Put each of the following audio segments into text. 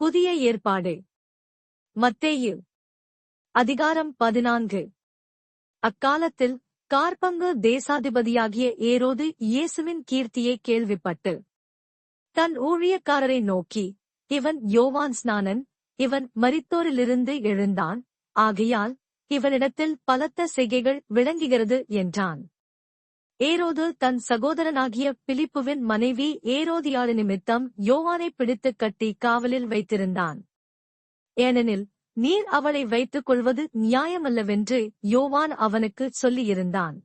புதிய ஏற்பாடு மத்தேயு அதிகாரம் 14. அக்காலத்தில் கார்பங்கு தேசாதிபதியாகிய ஏரோது இயேசுவின் கீர்த்தியை கேள்விப்பட்டு தன் ஊழியக்காரரை நோக்கி, இவன் யோவான் ஸ்நானன், இவன் மரித்தோரிலிருந்து எழுந்தான், ஆகையால் இவனிடத்தில் பலத்த செய்கைகள் விளங்குகிறது என்றான். ஏரோது தன் சகோதரனாகிய பிலிப்புவின் மனைவி ஏரோதியாள் நிமித்தம் யோவானைப் பிடித்துக் கட்டி காவலில் வைத்திருந்தான். ஏனெனில் நீர் அவளை வைத்துக் கொள்வது நியாயமல்லவென்று யோவான் அவனுக்குச் சொல்லியிருந்தான்.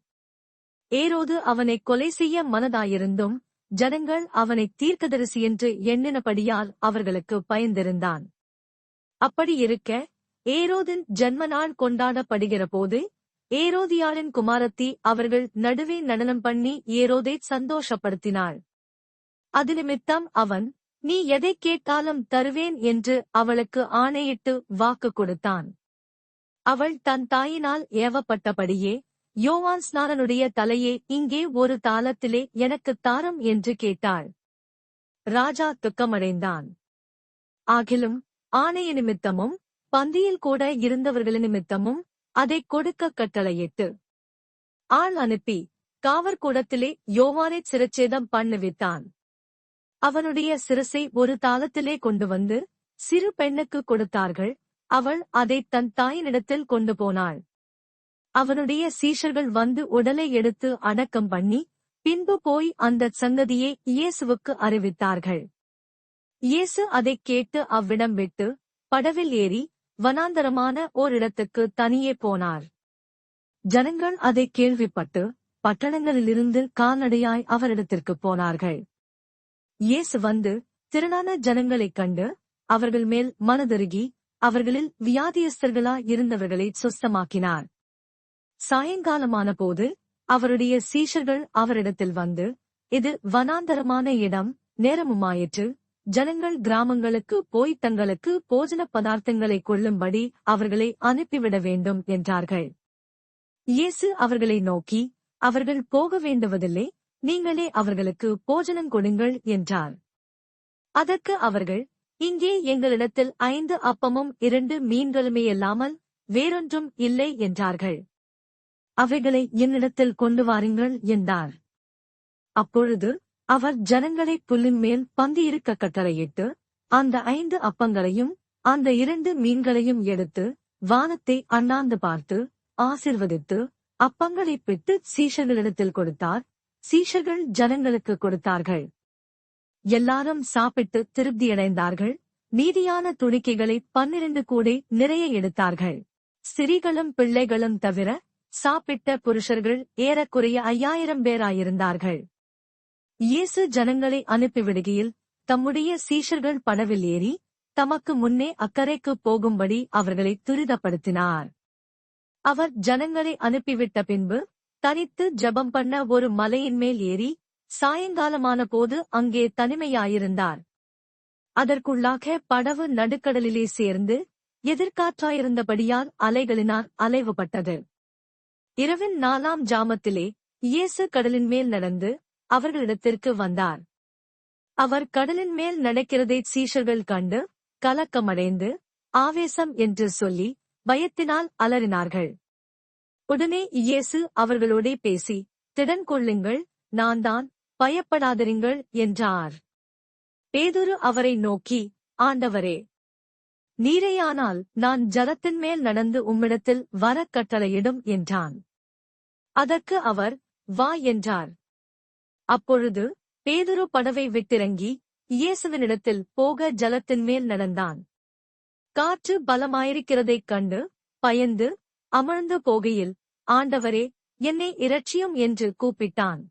ஏரோது அவனை கொலை செய்ய மனதாயிருந்தும் ஜனங்கள் அவனை தீர்க்கதரிசியென்று எண்ணினபடியால் அவர்களுக்கு பயந்திருந்தான். அப்படியிருக்க ஏரோதின் ஜன்மநாள் கொண்டாடப்படுகிறபோது ஏரோதியாளின் குமாரத்தி அவர்கள் நடுவே நடனம் பண்ணி ஏரோதைச் சந்தோஷப்படுத்தினாள். அது நிமித்தம் அவன், நீ எதைக் கேட்டாலும் தருவேன் என்று அவளுக்கு ஆணையிட்டு வாக்கு கொடுத்தான். அவள் தன் தாயினால் ஏவப்பட்டபடியே, யோவான் ஸ்நானனுடைய தலையை இங்கே ஒரு தாளத்திலே எனக்குத் தாரும் என்று கேட்டாள். ராஜா துக்கமடைந்தான். ஆகிலும் ஆணைய நிமித்தமும் பந்தியில் கூட இருந்தவர்களின் நிமித்தமும் அதைக் கொடுக்க கட்டளையிட்டு ஆள் அனுப்பி காவற்கூடத்திலே யோவானைச் சிரச்சேதம் பண்ணுவித்தான். அவனுடைய சிரசை ஒரு தாளத்திலே கொண்டு வந்து சிறு பெண்ணுக்கு கொடுத்தார்கள். அவள் அதைத் தன் தாயினிடத்தில் கொண்டு போனாள். அவனுடைய சீஷர்கள் வந்து உடலை எடுத்து அடக்கம் பண்ணி பின்பு போய் அந்தச் சங்கதியை இயேசுவுக்கு அறிவித்தார்கள். இயேசு அதைக் கேட்டு அவ்விடம் விட்டு படவில் ஏறி வனாந்தரமான ஓரிடத்துக்கு தனியே போனார். ஜனங்கள் அதைக் கேள்விப்பட்டு பட்டணங்களிலிருந்து கால்நடையாய் அவரிடத்திற்குப் போனார்கள். இயேசு வந்து திரளான ஜனங்களைக் கண்டு அவர்கள் மேல் மனதுருகி அவர்களில் வியாதியஸ்தர்களாய் இருந்தவர்களை சுஸ்தமாக்கினார். சாயங்காலமான போது அவருடைய சீஷர்கள் அவரிடத்தில் வந்து, இது வனாந்தரமான இடம், நேரமுமாயிற்று, ஜனங்கள் கிராமங்களுக்கு போய் தங்களுக்கு போஜன பதார்த்தங்களை கொள்ளும்படி அவர்களை அனுப்பிவிட வேண்டும் என்றார்கள். இயேசு அவர்களை நோக்கி, அவர்கள் போக வேண்டுவதில்லை, நீங்களே அவர்களுக்கு போஜனம் கொடுங்கள் என்றார். அதற்கு அவர்கள், இங்கே எங்களிடத்தில் 5 அப்பமும் 2 மீன்களுமேயல்லாமல் வேறொன்றும் இல்லை என்றார்கள். அவைகளை என்னிடத்தில் கொண்டு வாருங்கள் என்றார். அப்பொழுது அவர் ஜனங்களை புல்லின் மேல் பந்தியிருக்க கட்டளையிட்டு அந்த 5 அப்பங்களையும் அந்த 2 மீன்களையும் எடுத்து வானத்தை அண்ணாந்து பார்த்து ஆசீர்வதித்து அப்பங்களைப் பிட்டு சீஷர்களிடத்தில் கொடுத்தார். சீஷர்கள் ஜனங்களுக்கு கொடுத்தார்கள். எல்லாரும் சாப்பிட்டு திருப்தியடைந்தார்கள். மீதியான துணிக்கைகளை 12 கூடை நிறைய எடுத்தார்கள். ஸ்திரீகளும் பிள்ளைகளும் தவிர சாப்பிட்ட புருஷர்கள் ஏறக்குறைய 5000 பேராயிருந்தார்கள். இயேசு ஜனங்களை அனுப்பிவிடுகையில் தம்முடைய சீஷர்கள் படவில் ஏறி தமக்கு முன்னே அக்கரைக்குப் போகும்படி அவர்களை துரிதப்படுத்தினார். அவர் ஜனங்களை அனுப்பிவிட்ட பின்பு தனித்து ஜெபம் பண்ண ஒரு மலையின் மேல் ஏறி சாயங்காலமான போது அங்கே தனிமையாயிருந்தார். அதற்குள்ளாக படவு நடுக்கடலிலே சேர்ந்து எதிர்காற்றாயிருந்தபடியால் அலைகளினால் அலைவுபட்டது. இரவின் 4ஆம் ஜாமத்திலே இயேசு கடலின் மேல் நடந்து அவர்களிடத்திற்கு வந்தார். அவர் கடலின் மேல் நடக்கிறதைச் சீஷர்கள் கண்டு கலக்கமடைந்து ஆவேசம் என்று சொல்லி பயத்தினால் அலறினார்கள். உடனே இயேசு அவர்களோடே பேசி, திடன் கொள்ளுங்கள், நான்தான், பயப்படாதிருங்கள் என்றார். பேதுரு அவரை நோக்கி, ஆண்டவரே, நீரேயானால் நான் ஜலத்தின் மேல் நடந்து உம்மிடத்தில் வரக் கட்டளையிடும் என்றான். அதற்கு அவர், வா என்றார். அப்பொழுது பேதுரு படவை விட்டிறங்கி இயேசுவினிடத்தில் போக ஜலத்தின் மேல் நடந்தான். காற்று பலமாயிருக்கிறதைக் கண்டு பயந்து அமர்ந்து போகையில், ஆண்டவரே, என்னை இரட்சியும் என்று கூப்பிட்டான்.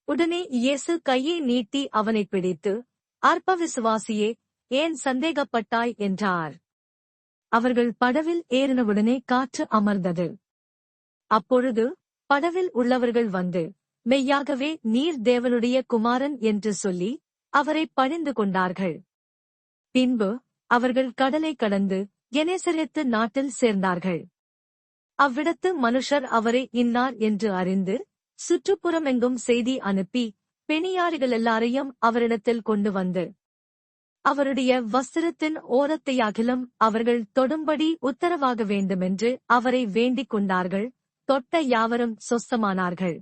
உடனே இயேசு கையை நீட்டி அவனைப் பிடித்து, அற்ப விசுவாசியே, ஏன் சந்தேகப்பட்டாய் என்றார். அவர்கள் படவில் ஏறினவுடனே காற்று அமர்ந்தது. அப்பொழுது படவில் உள்ளவர்கள் வந்து, மெய்யாகவே நீர் தேவனுடைய குமாரன் என்று சொல்லி அவரைப் பணிந்து கொண்டார்கள். பின்பு அவர்கள் கடலை கடந்து கெனேசரேத்து நாட்டில் சேர்ந்தார்கள். அவ்விடத்து மனுஷர் அவரை இன்னார் என்று அறிந்து சுற்றுப்புறமெங்கும் செய்தி அனுப்பி பெணியாரிகளெல்லாரையும் அவரிடத்தில் கொண்டு வந்து அவருடைய வஸ்திரத்தின் ஓரத்தையாகிலும் அவர்கள் தொடும்படி உத்தரவாக வேண்டுமென்று அவரை வேண்டிக் கொண்டார்கள். தொட்ட யாவரும் சொஸ்தமானார்கள்.